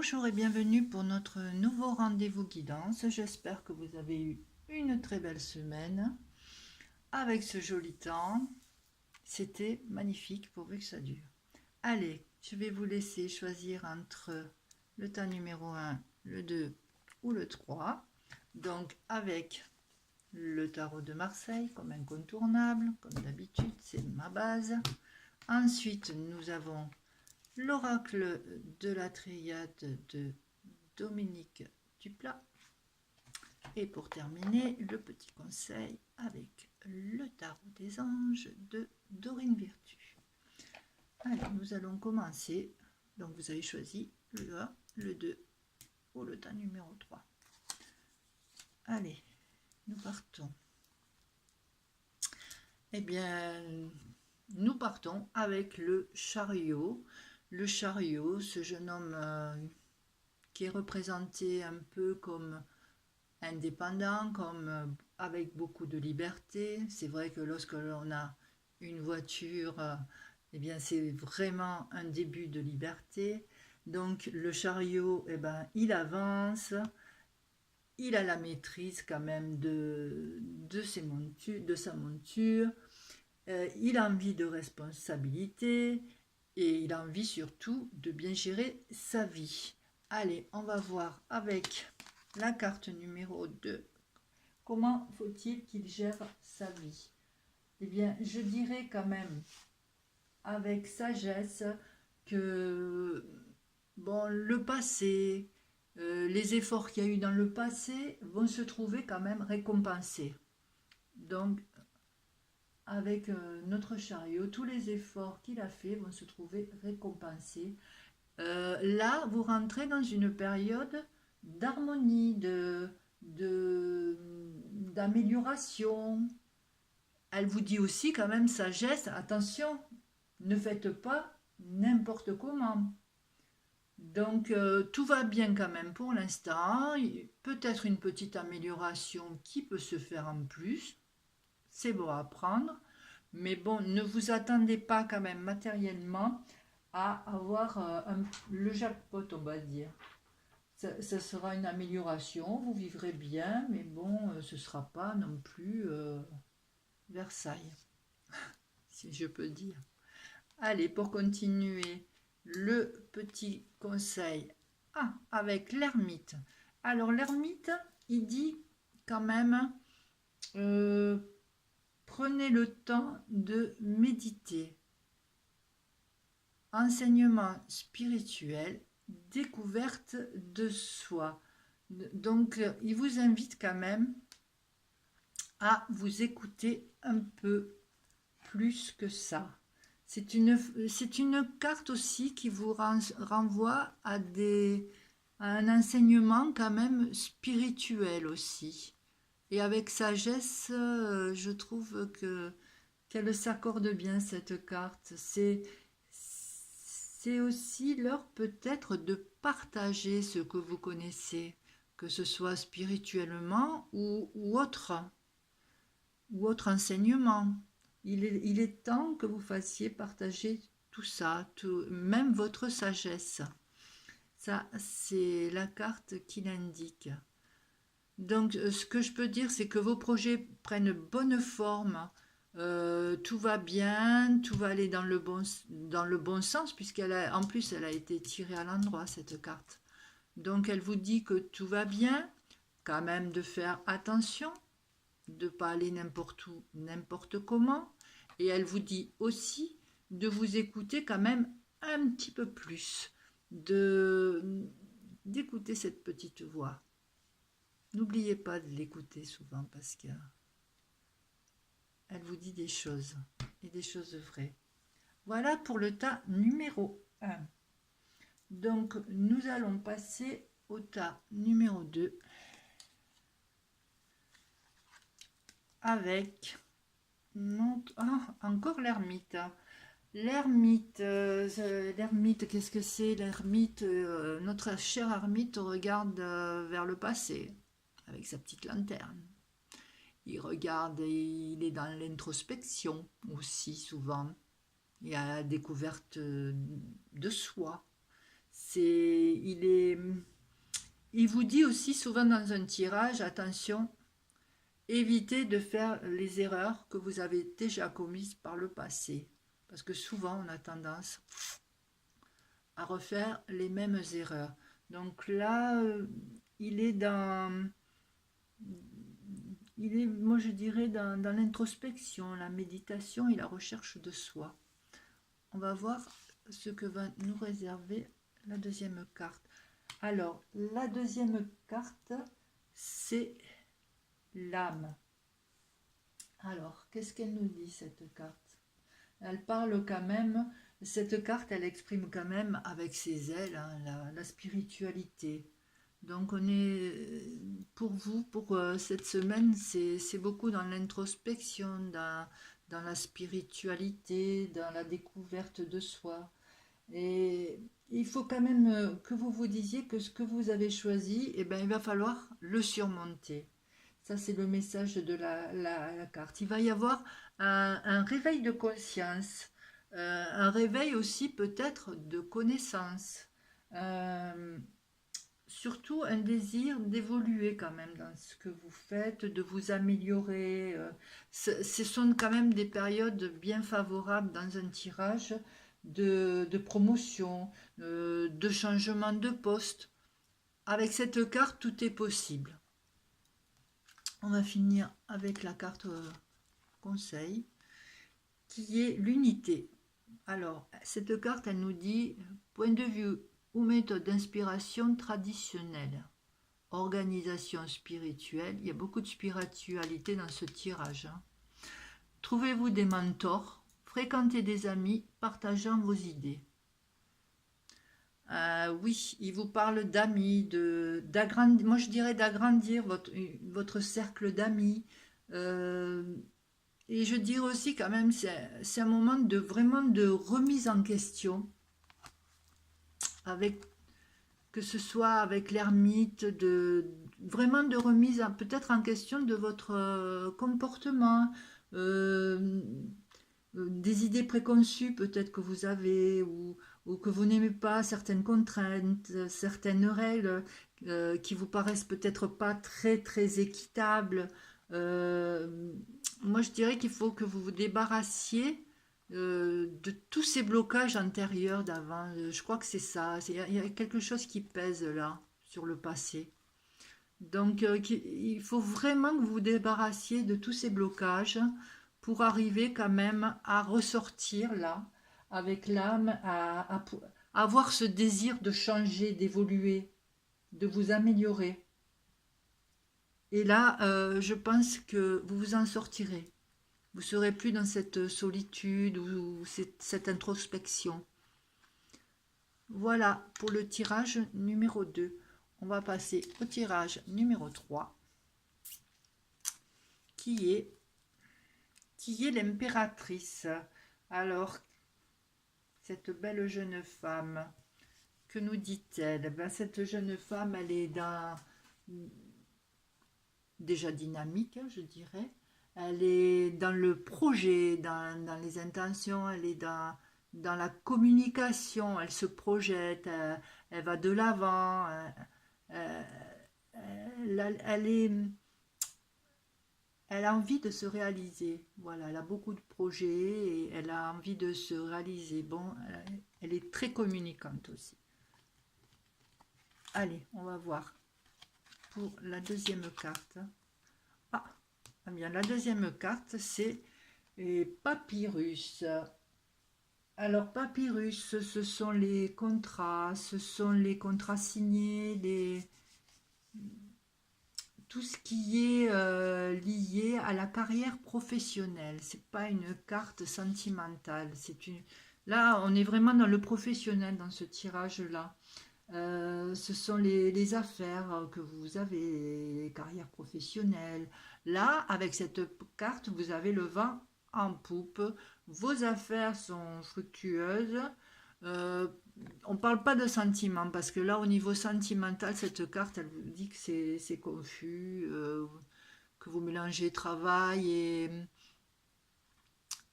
Bonjour et bienvenue pour notre nouveau rendez-vous guidance. J'espère que vous avez eu une très belle semaine avec ce joli temps. C'était magnifique pourvu que ça dure. Allez, je vais vous laisser choisir entre le tas numéro 1, le 2 ou le 3. Donc avec le tarot de Marseille comme incontournable, comme d'habitude, c'est ma base. Ensuite, nous avons l'oracle de la triade de Dominique Duplat. Et pour terminer, le petit conseil avec le tarot des anges de Dorine Virtue. Allez, nous allons commencer. Donc vous avez choisi le 1, le 2 ou le tas numéro 3. Allez, nous partons. Eh bien, nous partons avec le chariot. Le chariot, ce jeune homme qui est représenté un peu comme indépendant, comme avec beaucoup de liberté. C'est vrai que lorsque l'on a une voiture, eh bien c'est vraiment un début de liberté. Donc le chariot, eh ben, il avance, il a la maîtrise quand même de sa monture, il a envie de responsabilité et il a envie surtout de bien gérer sa vie. Allez, on va voir avec la carte numéro 2. Comment faut-il qu'il gère sa vie? Eh bien, je dirais quand même avec sagesse que bon, le passé, les efforts qu'il y a eu dans le passé vont se trouver quand même récompensés. Donc, avec notre chariot, tous les efforts qu'il a fait vont se trouver récompensés. Là, vous rentrez dans une période d'harmonie, d'amélioration. Elle vous dit aussi quand même sagesse, attention, ne faites pas n'importe comment. Donc tout va bien quand même pour l'instant, peut-être une petite amélioration qui peut se faire en plus, c'est bon à prendre, mais bon, ne vous attendez pas quand même matériellement à avoir le jackpot, on va dire. Ça sera une amélioration, vous vivrez bien, mais bon, ce ne sera pas non plus Versailles, si je peux dire. Allez, pour continuer, le petit conseil avec l'ermite. Alors l'ermite, il dit quand même, prenez le temps de méditer. Enseignement spirituel, découverte de soi. Donc, il vous invite quand même à vous écouter un peu plus que ça. C'est une carte aussi qui vous renvoie à un enseignement quand même spirituel aussi. Et avec sagesse, je trouve qu'elle s'accorde bien cette carte. C'est aussi l'heure peut-être de partager ce que vous connaissez, que ce soit spirituellement ou autre enseignement. Il est temps que vous fassiez partager tout ça, même votre sagesse. Ça, c'est la carte qui l'indique. Donc, ce que je peux dire, c'est que vos projets prennent bonne forme. Tout va bien, tout va aller dans le bon sens, en plus, elle a été tirée à l'endroit, cette carte. Donc, elle vous dit que tout va bien, quand même de faire attention, de ne pas aller n'importe où, n'importe comment. Et elle vous dit aussi de vous écouter quand même un petit peu plus, d'écouter cette petite voix. N'oubliez pas de l'écouter souvent parce qu'elle vous dit des choses, et des choses vraies. Voilà pour le tas numéro 1. Donc, nous allons passer au tas numéro 2 avec encore l'ermite. L'ermite, qu'est-ce que c'est? L'ermite, notre cher ermite regarde vers le passé avec sa petite lanterne. Il regarde et il est dans l'introspection aussi souvent. Il y a la découverte de soi. Il vous dit aussi souvent dans un tirage, attention, évitez de faire les erreurs que vous avez déjà commises par le passé. Parce que souvent, on a tendance à refaire les mêmes erreurs. Donc là, il est dans... Il est, moi je dirais, dans l'introspection, la méditation et la recherche de soi. On va voir ce que va nous réserver la deuxième carte. Alors, la deuxième carte, c'est l'âme. Alors, qu'est-ce qu'elle nous dit, cette carte? Elle parle quand même, cette carte, elle exprime quand même avec ses ailes hein, la spiritualité. Donc, on est, pour vous, pour cette semaine, c'est beaucoup dans l'introspection, dans la spiritualité, dans la découverte de soi. Et il faut quand même que vous vous disiez que ce que vous avez choisi, eh ben, il va falloir le surmonter. Ça, c'est le message de la carte. Il va y avoir un réveil de conscience, un réveil aussi peut-être de connaissance, euh, surtout un désir d'évoluer quand même dans ce que vous faites, de vous améliorer. Ce sont quand même des périodes bien favorables dans un tirage de promotion, de changement de poste. Avec cette carte, tout est possible. On va finir avec la carte conseil, qui est l'unité. Alors, cette carte, elle nous dit point de vue ou méthode d'inspiration traditionnelle, organisation spirituelle. Il y a beaucoup de spiritualité dans ce tirage. Hein. Trouvez-vous des mentors, fréquentez des amis, partageant vos idées. Oui, il vous parle d'amis, d'agrandir, moi je dirais d'agrandir votre cercle d'amis. Euh, et je dirais aussi quand même, c'est un moment de vraiment de remise en question, avec, que ce soit avec l'ermite, vraiment de remise peut-être en question de votre comportement, euh, des idées préconçues peut-être que vous avez, ou que vous n'aimez pas, certaines contraintes, certaines règles qui vous paraissent peut-être pas très très équitables. Euh, Moi je dirais qu'il faut que vous vous débarrassiez de tous ces blocages antérieurs d'avant. Je crois que c'est ça. Il y a quelque chose qui pèse là sur le passé. Donc, il faut vraiment que vous vous débarrassiez de tous ces blocages pour arriver quand même à ressortir là, avec l'âme, à avoir ce désir de changer, d'évoluer, de vous améliorer. Et là, je pense que vous vous en sortirez. Vous ne serez plus dans cette solitude ou cette introspection. Voilà pour le tirage numéro 2. On va passer au tirage numéro 3, qui est l'impératrice. Alors, cette belle jeune femme, que nous dit-elle? Ben, cette jeune femme, elle est déjà dynamique, je dirais. Elle est dans le projet, dans les intentions, elle est dans la communication, elle se projette, elle va de l'avant, euh, elle a envie de se réaliser. Voilà, elle a beaucoup de projets et elle a envie de se réaliser. Bon, elle est très communicante aussi. Allez, on va voir pour la deuxième carte. Ah bien, la deuxième carte, c'est Papyrus. Alors, Papyrus, ce sont les contrats, signés, tout ce qui est lié à la carrière professionnelle. C'est pas une carte sentimentale. Là, on est vraiment dans le professionnel dans ce tirage-là. Ce sont les affaires que vous avez, les carrières professionnelles. Là, avec cette carte, vous avez le vent en poupe. Vos affaires sont fructueuses. Euh, on ne parle pas de sentiments parce que là, au niveau sentimental, cette carte, elle vous dit que c'est confus, que vous mélangez travail et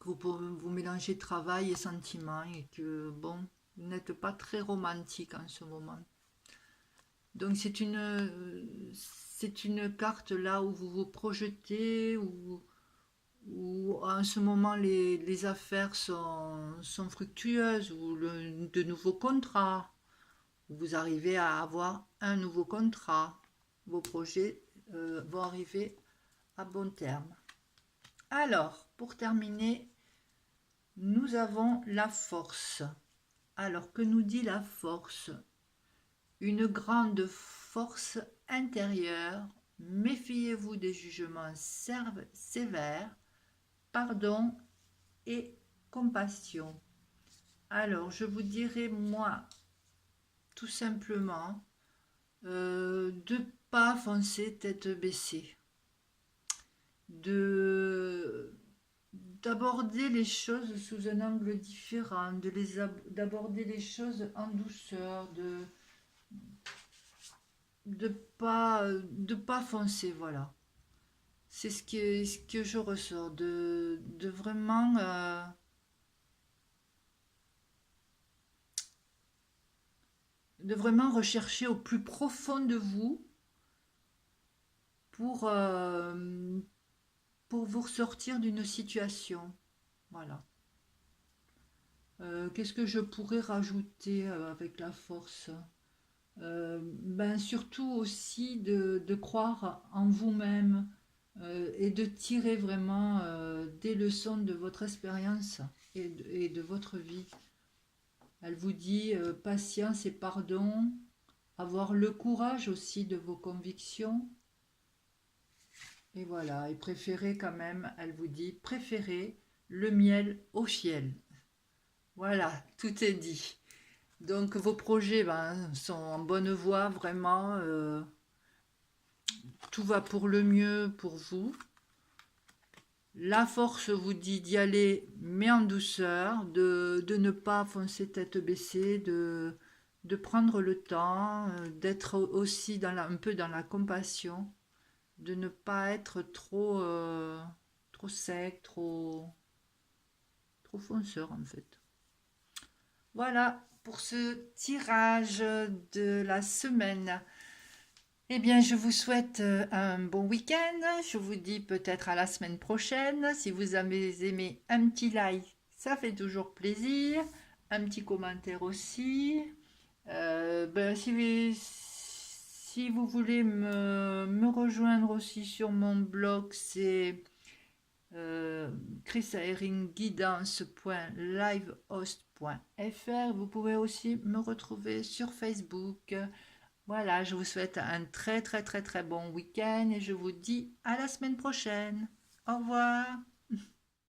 que vous mélangez travail et sentiments et que bon. Vous n'êtes pas très romantique en ce moment. Donc c'est une carte là où vous vous projetez, où en ce moment les affaires sont fructueuses, ou de nouveaux contrats, où vous arrivez à avoir un nouveau contrat. Vos projets vont arriver à bon terme. Alors, pour terminer, nous avons la force. Alors, que nous dit la force? Une grande force intérieure, méfiez-vous des jugements sévères, pardon et compassion. Alors, je vous dirais, moi, tout simplement, de ne pas foncer tête baissée, d'aborder les choses sous un angle différent, d'aborder les choses en douceur, de pas foncer, voilà. C'est ce que je ressors, de vraiment rechercher au plus profond de vous pour, pour vous ressortir d'une situation. Voilà. Qu'est-ce que je pourrais rajouter avec la force? Ben surtout aussi de croire en vous-même, et de tirer vraiment des leçons de votre expérience et de votre vie. Elle vous dit patience et pardon, avoir le courage aussi de vos convictions. Et voilà, et préférez quand même, elle vous dit, préférez le miel au ciel. Voilà, tout est dit. Donc vos projets sont en bonne voie, vraiment. Tout va pour le mieux pour vous. La force vous dit d'y aller, mais en douceur, de ne pas foncer tête baissée, de prendre le temps, d'être aussi un peu dans la compassion, de ne pas être trop sec, trop fonceur en fait. Voilà pour ce tirage de la semaine. Eh bien, je vous souhaite un bon week-end. Je vous dis peut-être à la semaine prochaine. Si vous avez aimé, un petit like, ça fait toujours plaisir. Un petit commentaire aussi. Si vous voulez me rejoindre aussi sur mon blog, c'est chrisaeringguidance.livehost.fr. Vous pouvez aussi me retrouver sur Facebook. Voilà, je vous souhaite un très très très très bon week-end et je vous dis à la semaine prochaine. Au revoir.